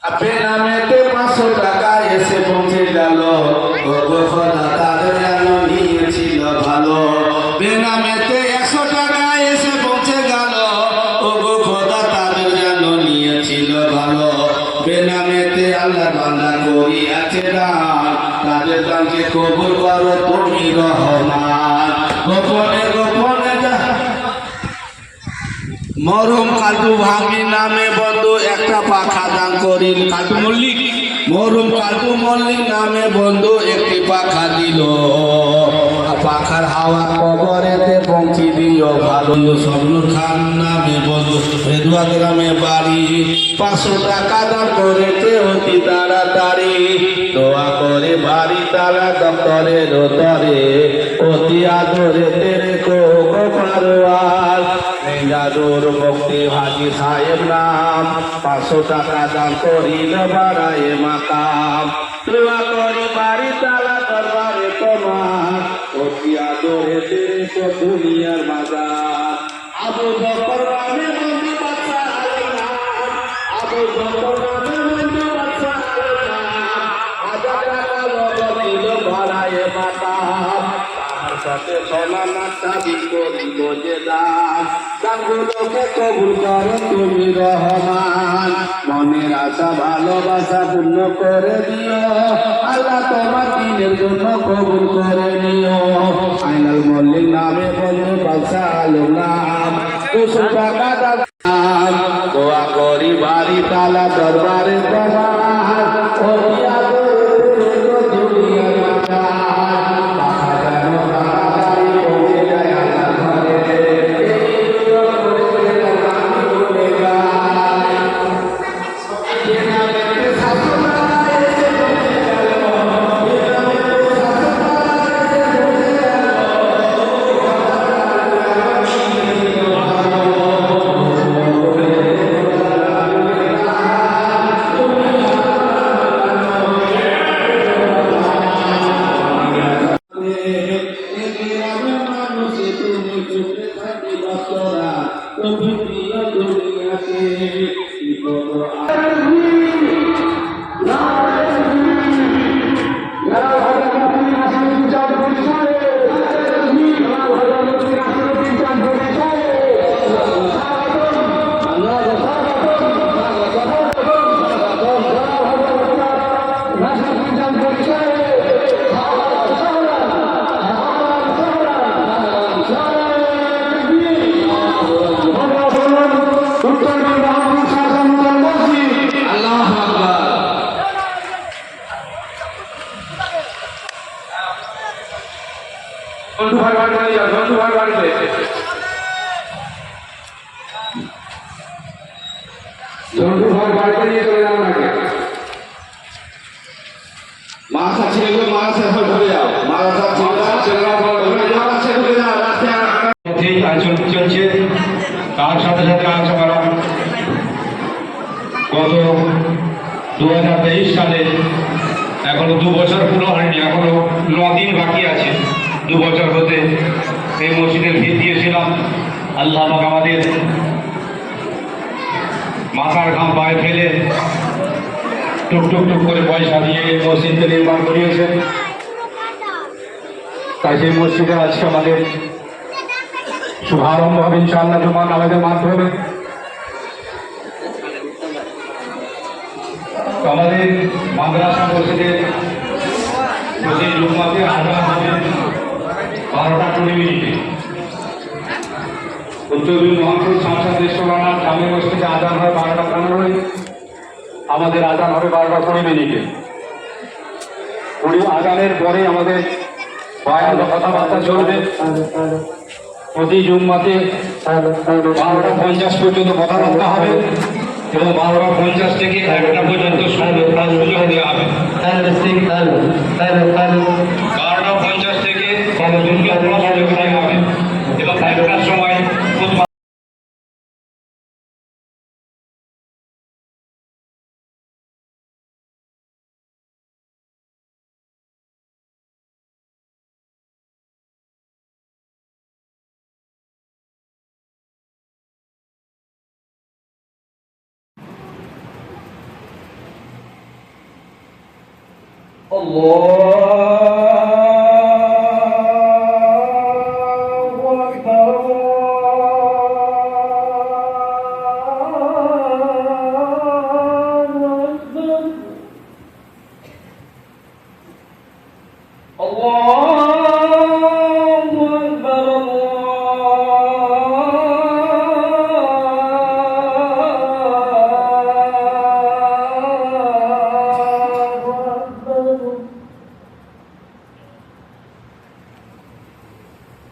বেনামেতে 500 টাকা এসে পৌঁছে গেল, ওগো খোদা তাদের যেন নিয়েছিল ভালো। বেনামেতে 100 টাকা এসে পৌঁছে গেল, ওগো খোদা তাদের যেন নিয়েছিল ভালো। বেনামেতে আল্লাহ বান্দা করিয়াছে দান, তাদের দানকে কবুল করো তুমি রহমান। গোপনে গোপনে মরম কালু ভাঙি নামে বন্ধু একটা পাখা দান করিল। কালু মল্লিক, মরম কালু মল্লিক নামে বন্ধু একটি পাখা দিল। পাখার হাওয়া কবরেতে পৌঁছে দিও ভালো। স্বপ্নুর খান নামে বন্ধু ভেদুয়া গ্রামে বাড়ি, 500 টাকা দান করেছে অতি তাড়াতাড়ি। দোয়া করে বাড়ি তারা দপ্তরের তরে, অতি আদরে তেরে কো পারওয়ার। জাদুর মুক্তি হাজি সাহেব নাম, 500 টাকা দান করিল বাড়ায় মাকাম। দোয়া করে বাড়ি তালা দরবারে তোমার, অতি আদরে তেরে কো দুনিয়ার বাজার। আবু বকর নামে বন্ধু বাদশা আলী নাম, আবু বকর নামে বন্ধু বাদশা আলী নাম। 1000 টাকা লবণিল বাড়ায় মাকাম, তাহার সাথে সোনা নাচা বিকরিব যে দান। দানগুলোকে কবুল করো তুমি রহমান, মনের আশা ভালোবাসা পূর্ণ করে দিও আল্লাহ, তোমার দিনের জন্য কবুল করে নিও। আইনাল মল্লিক নামে বন্ধু বাদশা আলম নাম, 200 টাকা দান। দোয়া করি বাড়ি তালা দরবারে তোমার, অতি আদরে দুনিয়ার বাজার। পাখা যেন তাড়াতাড়ি পৌঁছে যায় আল্লাহর ঘরে, বন্ধু ভাই বাড়িতে যাও, বন্ধু ভাই বাড়িতে বন্ধু ভাই বাড়িতে নিয়ে চলে যাও নাকি। মাথা ছেড়ে মাথা ধরে যাও, মাথা ছেড়ে যাও রাস্তায় চলছে। তার সাথে সাথে আজ আমরা গত 2023 সালে, এখনো 2 বছর পুরো হয়নি, এখনো 9 দিন বাকি আছে 2 বছর হতে এই মসজিদের ভিত দিয়েছিলাম। আল্লাহ পাক আমাদের মাথার ঘাম পায়ে ফেলে টুক টুক টুক করে পয়সা দিয়ে এই মসজিদকে নির্মাণ করিয়েছেন। তাই সেই মসজিদে আজকে আমাদের শুভারম্ভ হবে ইনশাআল্লাহ জুমার নামাজের মাধ্যমে। আমাদের মাদ্রাসা মসজিদের প্রতি জুম্মাতে আজান হবে 12টা 20 মিনিটে। উত্তরবঙ্গ মহাপুর সংসদ দেশপ্রণাম জামে মসজিদে আজান হয় 12টা 15-এ, আমাদের আজান হবে 12টা 20 মিনিটে। আজানের পরে আমাদের বয়ান কথাবার্তা চলবে। প্রতি জুম্মাতে 12টা 50 পর্যন্ত কথাবার্তা হবে এবং 12টা 50 থেকে 1টা পর্যন্ত সুযোগ দেওয়া হবে। 12টা 50 থেকে সুযোগ দেওয়া হবে এবং 1টার সময়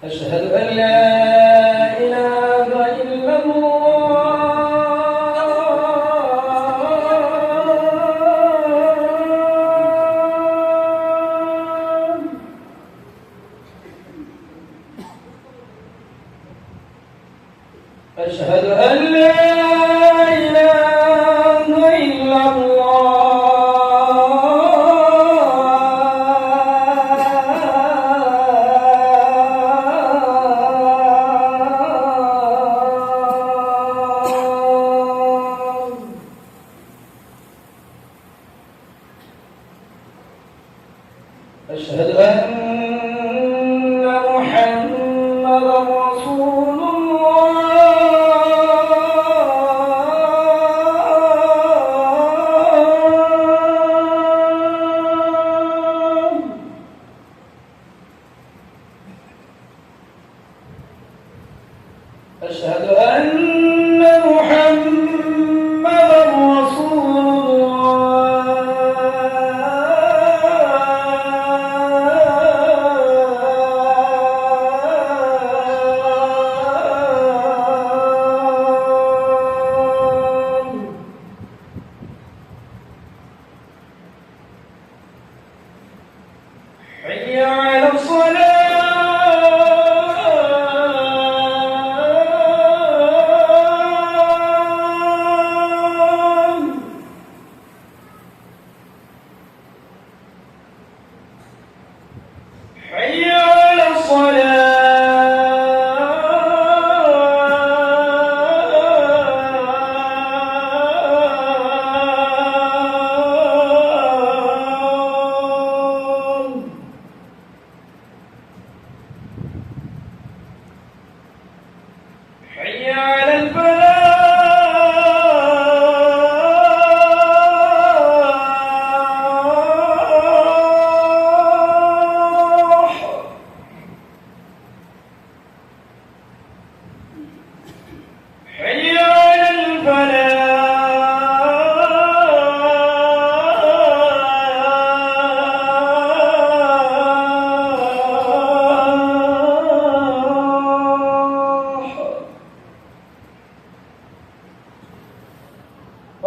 أشهد أن لا إله إلا الله. أشهد أن لا إله إلا أشهد أن محمدا رسول الله. أشهد أن محمدا رسول حي على الصلاة. حي على الصلاة. حي على الفلاح. حي على الفلاح.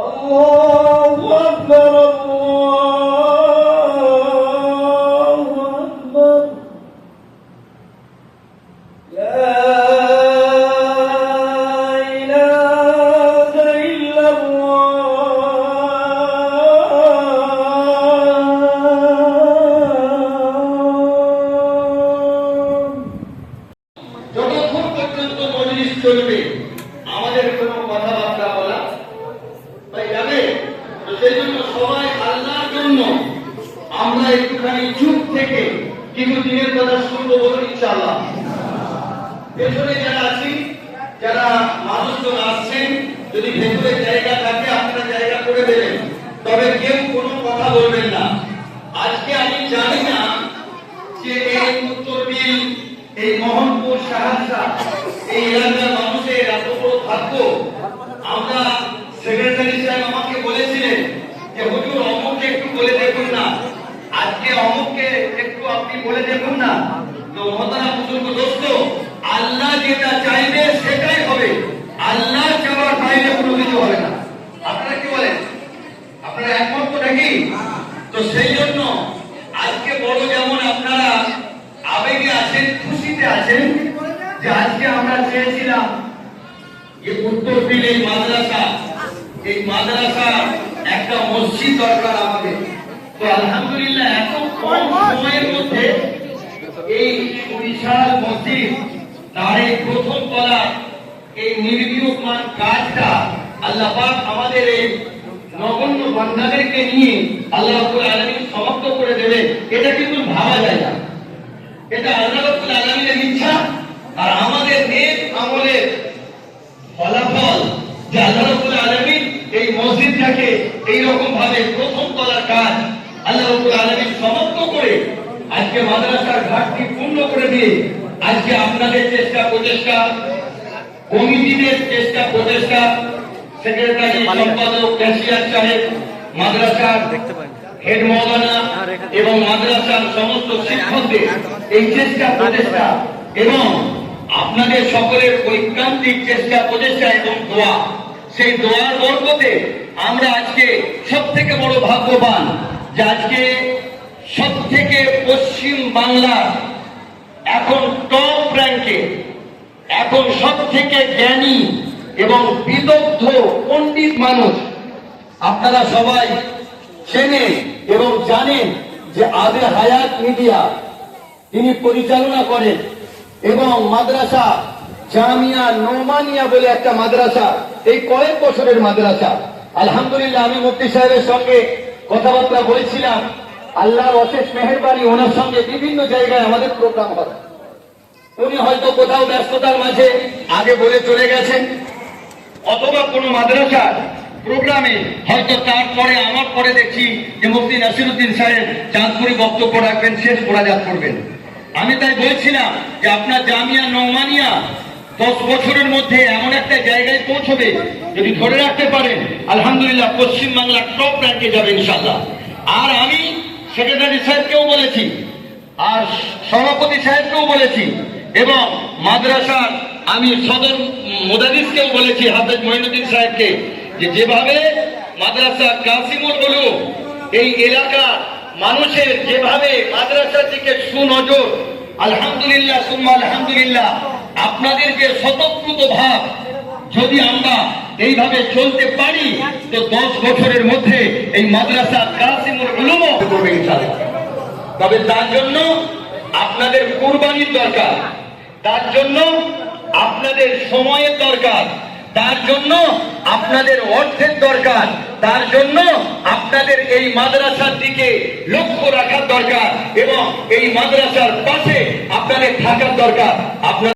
الله أكبر الله أكبر لا إله إلا الله. যতক্ষণ পর্যন্ত মজলিস চলবে আমাদের কোনো কথাবার্তা বলা তাই যাবে। তো সেই জন্য সবাই আল্লাহর জন্য আমরা একটুখানি চুপ থেকে কিছু দিনের কথা শুনবো, বলুন ইনশাআল্লাহ। পেছনে যারা আছি, যারা মানুষজন আসছেন, যদি ভেতরে জায়গা থাকে আপনারা জায়গা করে দেবেন, তবে কেউ কোনো কথা বলবেন না। আজকে আমি জানি না যে এই উত্তর বিল, এই মোহনপুর সাহায্যা, এই এলাকার মানুষের এত বড় ভাগ্য। আমরা সেক্রেটারি সাহেব আমাকে বলেছিলেন যে হুজুর অমুককে একটু বলে দেখুন না, আজকে অমুককে একটু আপনি বলে দেখুন না। তো মহতারাম বুজুর্গ দোস্ত, আল্লাহ যেটা চাইবে সেটাই হবে, আল্লাহ চাওয়ার বাইরে কোনো কিছু হবে না। আপনারা কি বলেন? আপনারা একমত তো নাকি? তো সেই জন্য আজকে বড় যেমন আপনারা আবেগে আছেন, খুশিতে আছেন, যে আজকে আমরা চেয়েছিলাম যে উত্তর বিলে মাদ্রাসা, এই মাদ্রাসা একটা মসজিদ দরকার আমাদের। তো আলহামদুলিল্লাহ এত কম সময়ের মধ্যে এই বিশাল মসজিদ, তার এই প্রথম তলা, এই নির্বিঘ্ন কাজটা আল্লাহ পাক আমাদের এই নগণ্য বান্দাদেরকে নিয়ে আল্লাহ রাব্বুল আলামিন সমাপ্ত করে দেবে, এটা কিন্তু ভাবা যায় না। এটা আল্লাহ রাব্বুল আলামিনের ইচ্ছা আর আমাদের নেক আমলের ফলাফল যে আল্লাহ রাব্বুল আলামিন এই মসজিদটাকে এই রকম ভাবে প্রথম তলার কাজ আল্লাহ রাব্বুল আলামিন সমাপ্ত করে আজকে মাদ্রাসার ঘাটতি পূর্ণ করে দিয়ে আজকে আপনাদের চেষ্টা প্রচেষ্টা, কমিটিদের চেষ্টা প্রচেষ্টা, সেক্রেটারি, সম্পাদক, ক্যাশিয়ার সাহেব, মাদ্রাসার হেড মাওলানা এবং মাদ্রাসার সমস্ত শিক্ষকদের এই চেষ্টা প্রচেষ্টা এবং আপনাদের সকলের ঐকান্তিক চেষ্টা প্রচেষ্টা এবং দোয়া, সেই দোয়ার বরকতে আমরা আজকে সব থেকে বড় ভাগ্যবান যে আজকে সব থেকে পশ্চিম বাংলার এখন টপ র্যাঙ্কে, এখন সব থেকে জ্ঞানী এবং বিদগ্ধ পণ্ডিত মানুষ আপনারা সবাই চেনেন এবং জানেন যে আবে হায়াত মিডিয়া তিনি পরিচালনা করেন এবং মাদ্রাসা জামিয়া নোমানিয়া বলে একটা মাদ্রাসা, এই কয়েক বছরের মাদ্রাসা। আলহামদুলিল্লাহ আমি মুফতি সাহেবের সঙ্গে কথাবার্তা বলেছিলাম, আল্লাহর অশেষ মেহেরবানি, ওনার সঙ্গে বিভিন্ন জায়গায় আমাদের প্রোগ্রাম হয়। উনি হয়তো কোথাও ব্যস্ততার মাঝে আগে বলে চলে গেছেন, অথবা কোনো মাদ্রাসার প্রোগ্রামে হয়তো তারপরে আমার পরে দেখি যে মুফতি নাসিরউদ্দিন সাহেব চাঁদপুরে বক্তব্য রাখবেন, শেষ মোনাজাত করবেন। আমি তাই বলছিলাম যে আপনার জামিয়া নোমানিয়া 10 বছরের মধ্যে এমন একটা জায়গায় পৌঁছবে, যদি ধরে রাখতে পারেন আলহামদুলিল্লাহ পশ্চিমবাংলার টপ র্যাঙ্কে যাবে ইনশাআল্লাহ। আর আমি সেক্রেটারি সাহেবকেও বলেছি আর সভাপতি সাহেবকেও বলেছি এবং মাদ্রাসার আমি সদর মুদারিসকেও বলেছি, হাফেজ মঈনুদ্দিন সাহেবকে, যে যেভাবে মাদ্রাসা কাসিমুল উলুম এই এলাকা মানুষের যেভাবে মাদ্রাসার দিকে সুনজর, আলহামদুলিল্লাহ সুম্মা আলহামদুলিল্লাহ, আপনাদের যে স্বতঃস্ফূর্ত ভাব, যদি আমরা এইভাবে চলতে পারি তো 10 বছরের মধ্যে এই মাদ্রাসা কাসিমুল উলুম করবে ইনশাআল্লাহ। তবে তার জন্য আপনাদের কুরবানির দরকার, তার জন্য আপনাদের সময়ের দরকার, তার জন্য আপনাদের অর্থের দরকার, তার জন্য আপনাদের এই মাদ্রাসার দিকে লক্ষ্য রাখার দরকার এবং এই মাদ্রাসার পাশে আপনাদের থাকার দরকার। আপনার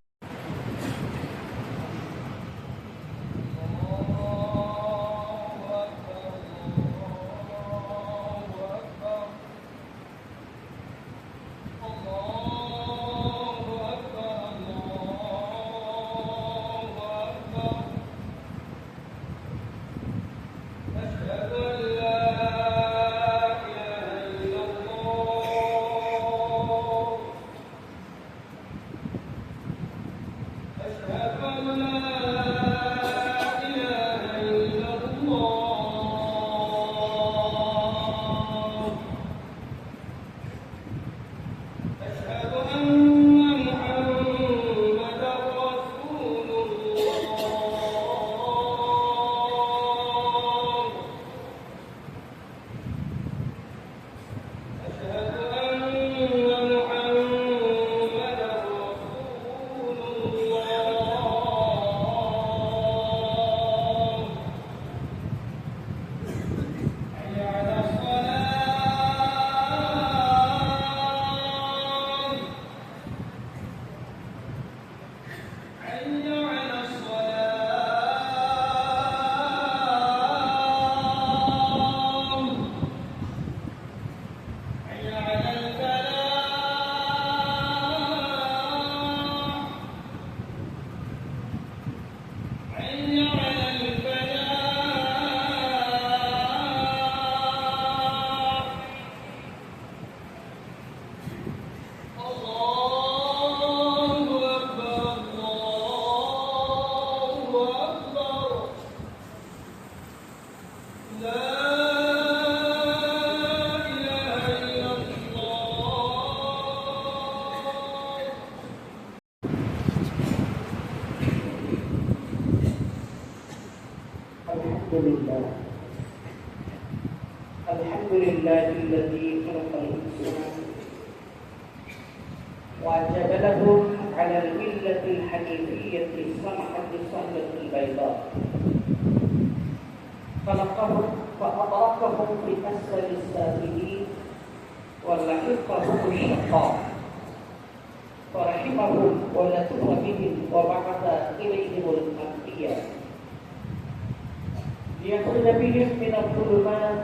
الحمد لله الذي خلق الإنسان وجبلهم على الملة الحنيفية السمحة الصهبة البيضاء فأطرقهم في أسفل السافلين ولحقهم الشقاء فرحمهم ولطف بهم وبعث إليهم الأنبياء ليخرج بهم من الظلمات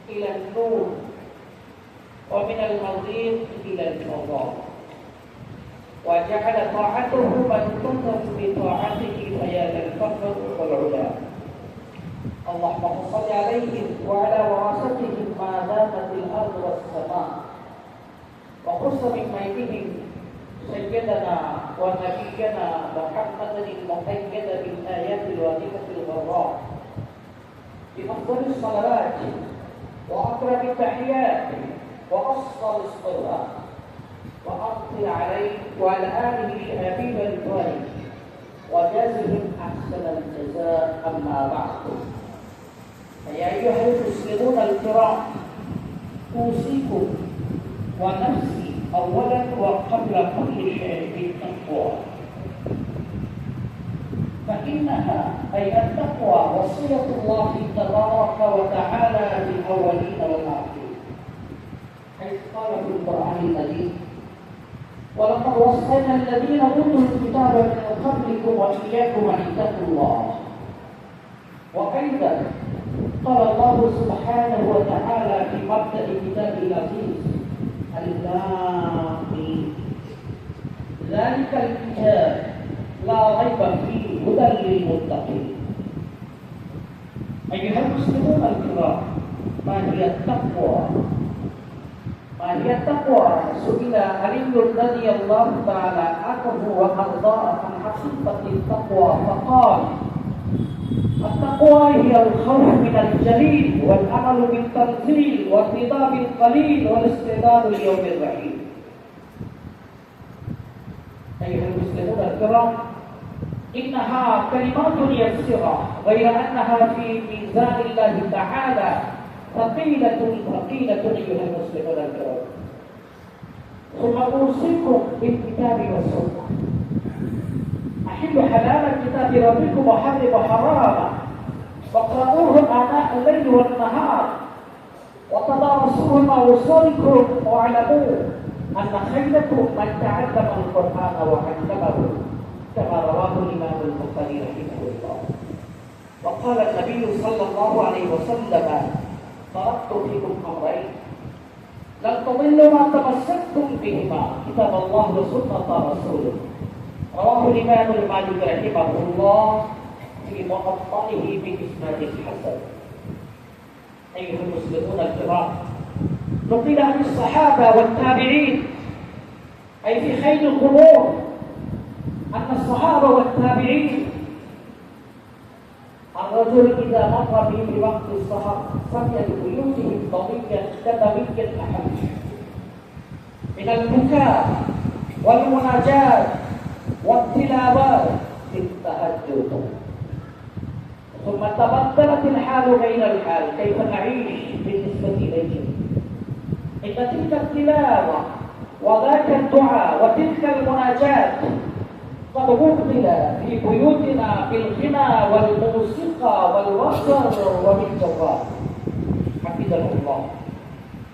إلى النور ومن المضيق إلى الفضاء وجعل طاعته منقوطا بطاعته فيا للفخر والعلا. اللهم صل عليهم وعلى وراثتهم ما دامت الأرض والسماء وخص من بيتهم سيدنا ونبينا محمد المقيد بالآيات الواجبة الغراء بأفضل الصلوات وأكرم التحيات وأفضل الصلوات وأمطر عليه وعلى آله الحبيب الطاهر وجازهم أحسن الجزاء. أما بعد فيا أيها المسلمون الكرام أوصيكم ونفسي أولا وقبل كل شيء بالتقوى فإنها أي التقوى وصية الله تبارك وتعالى للأولين والآخرين حيث قال في القرآن المجيد ولقد وصينا الذين أوتوا الكتاب من قبلكم وإياكم أن اتقوا الله. وأيضا قال الله سبحانه وتعالى في مبدأ كتابه العزيز ذلك الكتاب لا ريب فيه هدى للمتقين. أيها المسلمون الكرام ما هي التقوى؟ ما هي التقوى؟ سئل علي رضي الله تعالى عنه وأرضاه عن حقيقة التقوى فقال التقوى هي الخوف من الجليل والعمل بالتنزيل والرضا بالقليل والاستعداد ليوم الرحيل. أيها المسلمون الكرام إنها كلمات يسيرة غير أنها في ميزان الله تعالى ثقيلة أيها المسلمون الكرام. ثم أوصيكم بالكتاب والسنة. أحل حلال الكتاب ربكم وحرم حراما فاقرؤوه آناء الليل والنهار وتدارسوه مع وصولكم واعلموا أن خيركم من تعلم القرآن وعلمه كما رواه الإمام البخاري رحمه الله. وقال النبي صلى الله عليه وسلم تركت فيكم أمرين لن تضلوا ما تمسكتم بهما كتاب الله وسنة رسوله. رواه الإمام المالك رحمه الله في موطئه بإسناد حسن. أيها المسلمون الكرام نقل عن الصحابة والتابعين أي في خير القرون أن الصحابة والتابعين الرجل إذا مر به في وقت السحر سمع ببيوتهم ضويا كضوي النحل من البكاء والمناجاة والتلاوات في التهجد. ثم تبدلت الحال غير الحال كيف نعيش بالنسبة إليهم إن تلك التلاوة وذاك الدعاء وتلك المناجاة قد أبدل في بيوتنا بالغنى والموسيقى والوصر وبالجوال. حفظنا الله.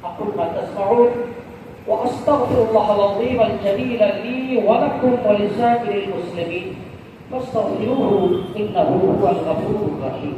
أقول ما تسمعون وأستغفر الله العظيم الجليل لي ولكم ولسائر المسلمين فاستغفروه إنه هو الغفور الرحيم.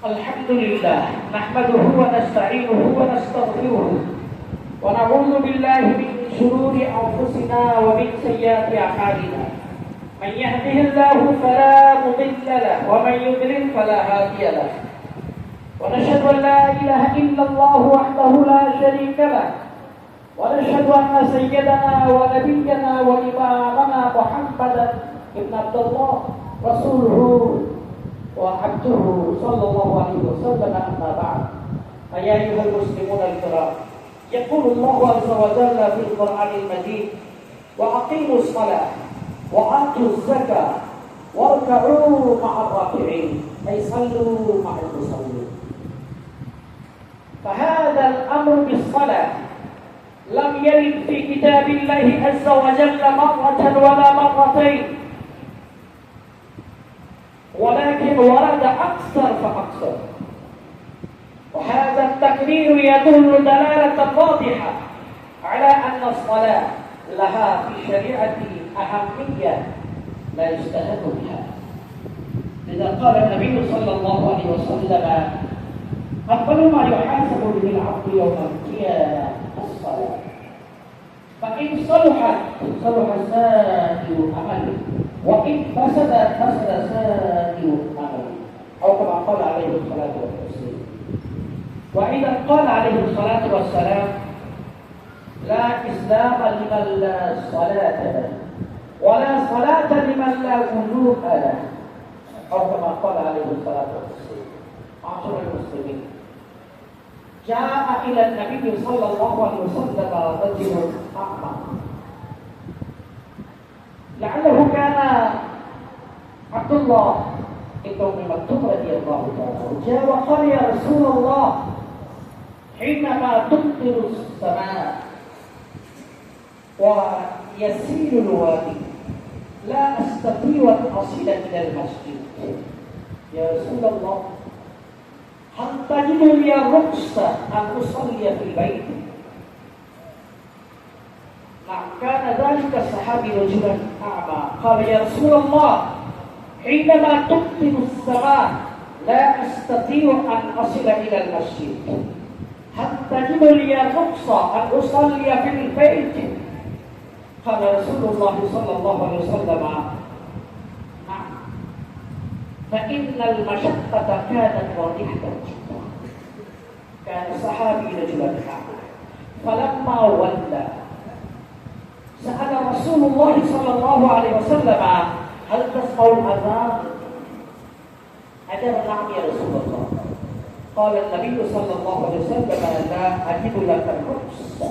الحمد لله نحمده ونستعينه ونستغفره ونعوذ بالله من شرور أنفسنا ومن سيئات أعمالنا. من يهده الله فلا مضل له ومن يضلل فلا هادي له. ونشهد أن لا إله إلا الله وحده لا شريك له ونشهد أن سيدنا ونبينا وإمامنا محمدا بن عبد الله رسوله وعبده صلى الله عليه وسلم. أما بعد فيا أيها المسلمون الكرام يقول الله عز وجل في القرآن المجيد وأقيموا الصلاة وآتوا الزكاة واركعوا مع الراكعين أي صلوا مع المصلين. فهذا الأمر بالصلاة لم يرد في كتاب الله عز وجل مرة ولا مرتين، ولكن ورد أكثر فأكثر. وهذا التقرير يدل دلالة واضحة على أن الصلاة لها في الشريعة أهمية لا يستهان بها. لذا قال النبي صلى الله عليه وسلم: أول ما يحاسب به العبد يوم القيامة الصلاة، فإن صلحت صلح سائر عمله، وإن فسدت فسد سائر عمله، أو كما قال عليه الصلاة والسلام. وإذا قال عليه الصلاة والسلام: لا إسلام لمن لا صلاة له، ولا صلاة لمن لا وضوء له، أو كما قال عليه الصلاة والسلام. معاشر المسلمين، جاء إلى النبي صلى الله عليه وسلم رجل أعمى، لعله كان عبد الله ابن أم مكتوم رضي الله عنه، جاء وقال: يا رسول الله، حينما تمطر السماء ويسيل الوادي لا أستطيع أن أصل إلى المسجد، يا رسول الله، هل تجد لي رخصة أن أصلي في البيت؟ كان ذلك الصحابي رجلا أعمى، قال: يا رسول الله، حينما تمطر السماء لا أستطيع أن أصل إلى المسجد، هل تجد لي رخصة أن أصلي في البيت؟ قال رسول الله صلى الله عليه وسلم: نعم، فإن المشقة كانت واضحة جدا. كان الصحابي رجلا أعمى، فلما ولى سأل رسول الله صلى الله عليه وسلم: هل تسمع الأذان؟ أجاب: نعم يا رسول الله. قال النبي صلى الله عليه وسلم: لا أجد لك الرخصة،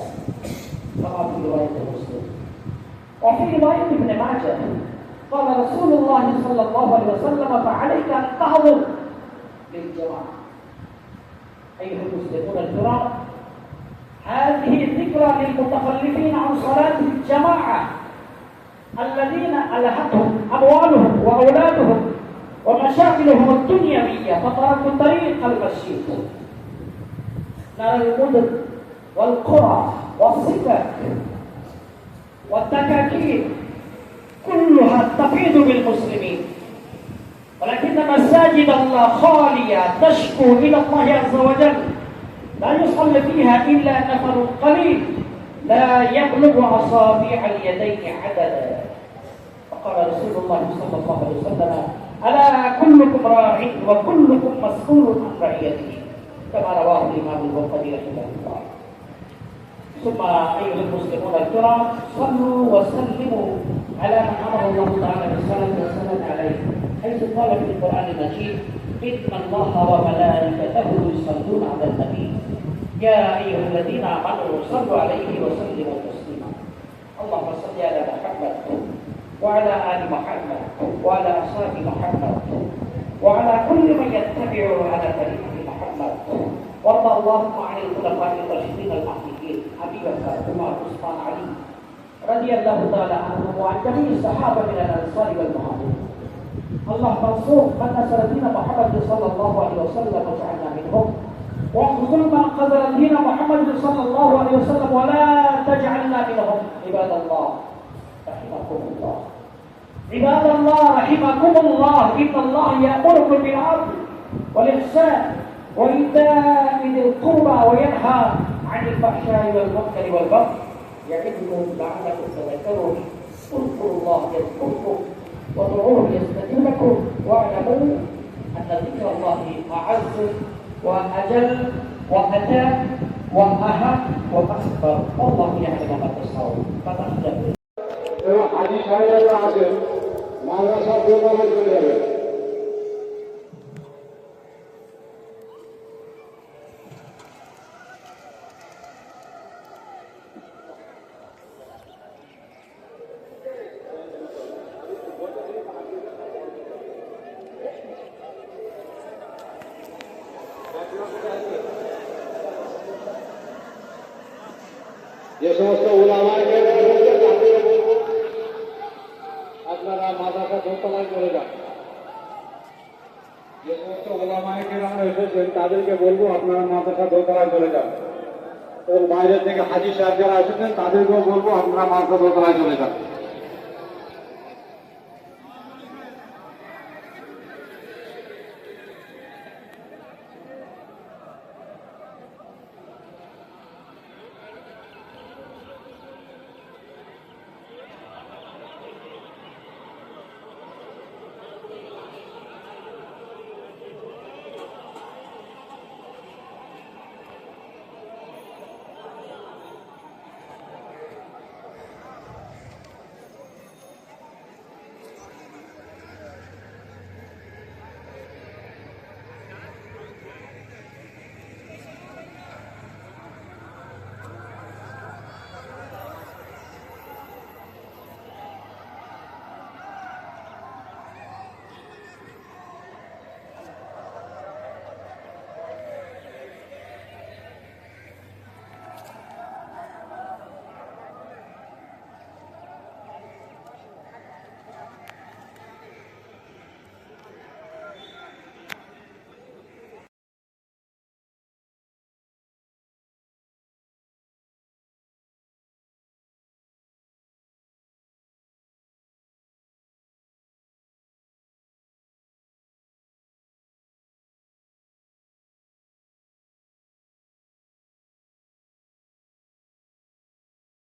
كما في رواية مسلم. وفي رواية ابن ماجه قال رسول الله صلى الله عليه وسلم: فعليك أن تحضر للجماعة. أيها المسلمون الكرام، هذه ذكرى للمتخلفين عن صلاة الجماعة الذين ألهتهم أموالهم وأولادهم ومشاغلهم الدنيوية فتركوا طريق المسجد. نرى المدن والقرى والسكك والدكاكين كلها تفيض بالمسلمين، ولكن مساجد الله خالية تشكو إلى الله عز وجل، لا يصلي فيها إلا نفر قليل لا يبلغ أصابع اليدين عددا. فقال رسول الله صلى الله عليه وسلم: ألا كلكم راع وكلكم مسؤول عن رعيته، كما رواه الإمام البخاري رحمه الله. ثم أيها المسلمون الكرام، صلوا وسلموا على من أمر الله تعالى بالصلاة والسلام عليه، حيث قال في القرآن المجيد: إن الله وملائكته يصلون على النبي يا أيها الذين آمنوا صلوا عليه وسلموا تسليما. اللهم صل على محمد وعلى آل محمد وعلى أصحاب محمد وعلى كل من يتبع على طريقة محمد، وارض اللهم عن الخلفاء الراشدين المهديين أبي بكر عمر عثمان علي رضي الله تعالى عنهم وعن جميع الصحابة من الأنصار والمهاجرين. اللهم انصر من نصر دين محمد صلى الله عليه وسلم واجعلنا منهم، واخذل من قدر دين محمد صلى الله عليه وسلم ولا تجعلنا منهم. عباد الله رحمكم الله، عباد الله رحمكم الله، إن الله يأمركم بالعدل والإحسان وإيتاء ذي القربى وينهى عن الفحشاء والمنكر والبغي يعظكم لعلكم تذكرون. اذكروا الله يذكركم وادعوه يستجب لكم، واعلموا أن ذكر الله أعز وأجل وأتم وأهم وأكبر، والله يعلم ما تصنعون. فتحدثوا এবং হাজি সাহেবরা আছেন মাদ্রাসা প্রোগ্রামে চলে যাবে। সমস্ত ওলামায়ে কেরাম এসেছেন তাদেরকে বলবো আপনারা মাদ্রাসা দোতলায় চলে যান। যে সমস্ত ওলামায়ে কেরাম এসেছেন তাদেরকে বলবো আপনারা মাদ্রাসা দোতলায় চলে যান। এবং বাইরে থেকে হাজী সাহেব যারা এসেছেন তাদেরকেও বলবো আপনারা মাদ্রাসা দোতলায় চলে যান।